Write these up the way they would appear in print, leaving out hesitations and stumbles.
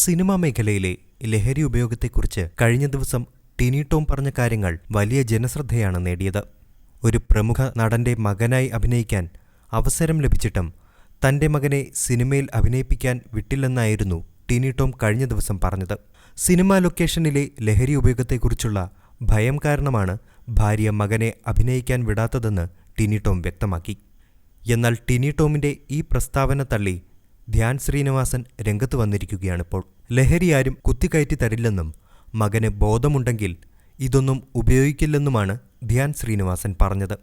Cinema മേഖലയിലെ ലഹരി ഉപയോഗത്തെക്കുറിച്ച് കഴിഞ്ഞ ദിവസം ടിനി ടോം പറഞ്ഞ കാര്യങ്ങൾ വലിയ ജനശ്രദ്ധയാണ് നേടിയത്. ഒരു പ്രമുഖ നടന്റെ മകനായി അഭിനയിക്കാൻ അവസരം ലഭിച്ചിട്ടും തന്റെ മകനെ സിനിമയിൽ അഭിനയിപ്പിക്കാൻ വിട്ടില്ലെന്നായിരുന്നു ടിനി ടോം കഴിഞ്ഞ ദിവസം പറഞ്ഞത്. സിനിമാ ലൊക്കേഷനിലെ ലഹരി ഉപയോഗത്തെക്കുറിച്ചുള്ള ഭയം കാരണമാണ് ഭാര്യ മകനെ അഭിനയിക്കാൻ വിടാത്തതെന്ന് ടിനി ടോം വ്യക്തമാക്കി. എന്നാൽ ടിനി ടോമിന്റെ ഈ പ്രസ്താവന തള്ളി ധ്യാൻ ശ്രീനിവാസൻ രംഗത്ത് വന്നിരിക്കുകയാണിപ്പോൾ. ലഹരി ആരും കുത്തിക്കയറ്റി തരില്ലെന്നും മകന് ബോധമുണ്ടെങ്കിൽ ഇതൊന്നും ഉപയോഗിക്കില്ലെന്നുമാണ് ധ്യാൻ ശ്രീനിവാസൻ പറഞ്ഞത്.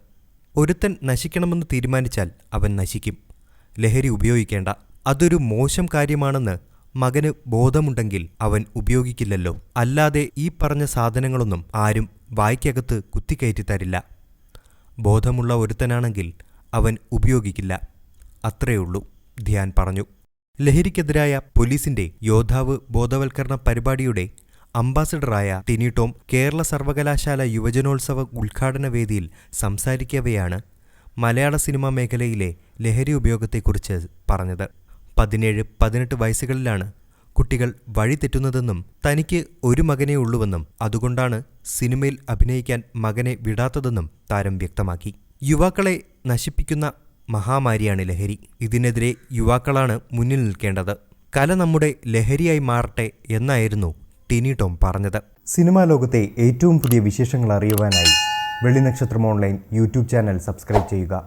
ഒരുത്തൻ നശിക്കണമെന്ന് തീരുമാനിച്ചാൽ അവൻ നശിക്കും, ലഹരി ഉപയോഗിക്കേണ്ട, അതൊരു മോശം കാര്യമാണെന്ന് മകന് ബോധമുണ്ടെങ്കിൽ അവൻ ഉപയോഗിക്കില്ലല്ലോ. അല്ലാതെ ഈ പറഞ്ഞ സാധനങ്ങളൊന്നും ആരും വായ്ക്കകത്ത് കുത്തിക്കയറ്റി തരില്ല. ബോധമുള്ള ഒരുത്തനാണെങ്കിൽ അവൻ ഉപയോഗിക്കില്ല, അത്രയുള്ളൂ, ധ്യാൻ പറഞ്ഞു. ലഹരിക്കെതിരായ പോലീസിന്റെ യോദ്ധാവ് ബോധവൽക്കരണ പരിപാടിയുടെ അംബാസഡറായ ടിനി ടോം കേരള സർവകലാശാല യുവജനോത്സവ ഉദ്ഘാടന വേദിയിൽ സംസാരിക്കവെയാണ് മലയാള സിനിമാ മേഖലയിലെ ലഹരി ഉപയോഗത്തെക്കുറിച്ച് പറഞ്ഞത്. 17-18 വയസ്സുകളിലാണ് കുട്ടികൾ വഴിതെറ്റുന്നതെന്നും തനിക്ക് ഒരു മകനേ ഉള്ളുവെന്നും അതുകൊണ്ടാണ് സിനിമയിൽ അഭിനയിക്കാൻ മകനെ വിടാത്തതെന്നും താരം വ്യക്തമാക്കി. യുവാക്കളെ നശിപ്പിക്കുന്ന മഹാമാരിയാണ് ലഹരി. ഇതിനെതിരെ യുവാക്കളാണ് മുന്നിൽ നിൽക്കേണ്ടത്. കല നമ്മുടെ ലഹരിയായി മാറട്ടെ എന്നായിരുന്നു ടിനി ടോം പറഞ്ഞത്. സിനിമാ ലോകത്തെ ഏറ്റവും പുതിയ വിശേഷങ്ങൾ അറിയുവാനായി വെള്ളിനക്ഷത്രം ഓൺലൈൻ യൂട്യൂബ് ചാനൽ സബ്സ്ക്രൈബ് ചെയ്യുക.